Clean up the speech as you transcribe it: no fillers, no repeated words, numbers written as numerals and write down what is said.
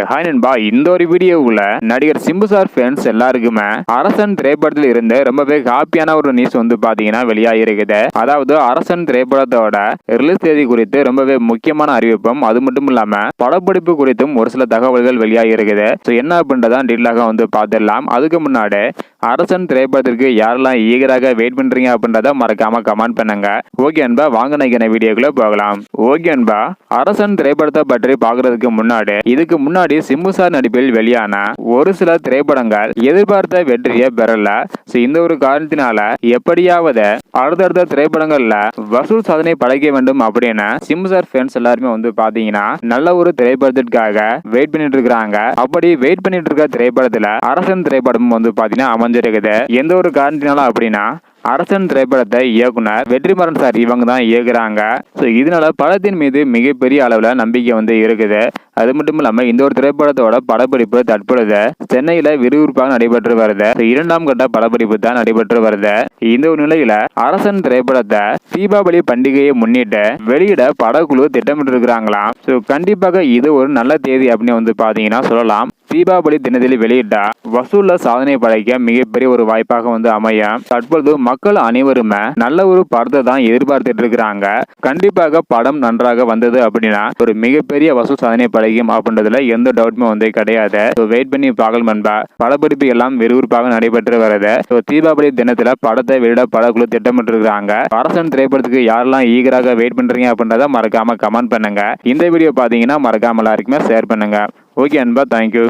Hi நண்பா, இந்த ஒரு வீடியோவுல நடிகர் சிம்பு சார் ஃபேன்ஸ் எல்லாருக்குமே அரசன் திரைப்படத்தில் இருந்து ரொம்பவே ஹாப்பியான ஒரு நியூஸ் வந்து பாத்தீங்கன்னா வெளியாகிருக்குது. அதாவது அரசன் திரைப்படத்தோட ரிலீஸ் தேதி குறித்து ரொம்பவே முக்கியமான அறிவிப்பும், அது மட்டும் இல்லாம படப்பிடிப்பு குறித்தும் ஒரு சில தகவல்கள் வெளியாகிருக்குது. ஸோ என்ன அப்படின்றத டீட்டெயிலாக வந்து பார்த்துடலாம். அதுக்கு முன்னாடி அரசன் திரைப்படத்திற்கு யாரெல்லாம் ஈகராக வெயிட் பண்றீங்க அப்படின்றத மறக்காம கமெண்ட் பண்ணுங்க. ஓகே அன்பா, வாங்க நைக்கான வீடியோக்குள்ள போகலாம். ஓகே அன்பா, அரசன் திரைப்படத்தை பற்றி பார்க்கறதுக்கு முன்னாடி இதுக்கு முன்னாடி சிம்பு சார் நடிப்பில் வெளியான ஒரு சில திரைப்படங்கள் எதிர்பார்த்த வெற்றியை பெறல. இந்த ஒரு காரணத்தினால எப்படியாவது அடுத்தடுத்த திரைப்படங்கள்ல வசூல் சாதனை படைக்க வேண்டும் அப்படின்னு சிம்பு சார் ஃபேன்ஸ் எல்லாருமே வந்து பாத்தீங்கன்னா நல்ல ஒரு திரைப்படத்திற்காக வெயிட் பண்ணிட்டு இருக்காங்க. அப்படி வெயிட் பண்ணிட்டு இருக்க திரைப்படத்துல அரசன் திரைப்படமும் வந்து பாத்தீங்கன்னா அமைஞ்சிருக்குது. எந்த ஒரு காரணத்தினால அப்படின்னா அரசன் திரைப்படத்தை இயக்குனர் வெற்றிமாறன் சார் இவங்க தான் இயக்குறாங்க. இதனால படத்தின் மீது மிகப்பெரிய அளவுல நம்பிக்கை வந்து இருக்குது. அது மட்டும் இல்லாம இந்த ஒரு திரைப்படத்தோட படப்பிடிப்பு தற்பொழுது சென்னையில விறுவிறுப்பாக நடைபெற்று வருது. இரண்டாம் கட்ட படப்பிடிப்பு தான் நடைபெற்று வருது. இந்த ஒரு நிலையில அரசன் திரைப்படத்தை தீபாவளி பண்டிகையை முன்னிட்டு வெளியிட படக்குழு திட்டமிட்டு இருக்கிறாங்களாம். கண்டிப்பாக இது ஒரு நல்ல தேதி அப்படின்னு வந்து பாத்தீங்கன்னா சொல்லலாம். தீபாவளி தினத்தில் வெளியிட்டா வசூல்ல சாதனை படைக்க மிகப்பெரிய ஒரு வாய்ப்பாக வந்து அமையும். தற்பொழுது மக்கள் அனைவருமே நல்ல ஒரு படத்தை தான் எதிர்பார்த்துட்டு இருக்கிறாங்க. கண்டிப்பாக படம் நன்றாக வந்தது அப்படின்னா ஒரு மிகப்பெரிய வசூல் சாதனை படைக்கும் அப்படின்றதுல எந்த டவுட்டுமே வந்து கிடையாது. வெயிட் பண்ணி பார்க்கலாம் நண்பா. படப்பிடிப்பு எல்லாம் விறுவிறுப்பாக நடைபெற்று வருது. தீபாவளி தினத்துல படத்தை வெளியிட படக்குழு திட்டமிட்டு இருக்கிறாங்க. அரசன் திரைப்படத்துக்கு யாரெல்லாம் ஈகராக வெயிட் பண்றீங்க அப்படின்றத மறக்காம கமெண்ட் பண்ணுங்க. இந்த வீடியோ பாத்தீங்கன்னா மறக்காம எல்லாருக்குமே ஷேர் பண்ணுங்க. ஓகே அன்பா, தேங்க்யூ.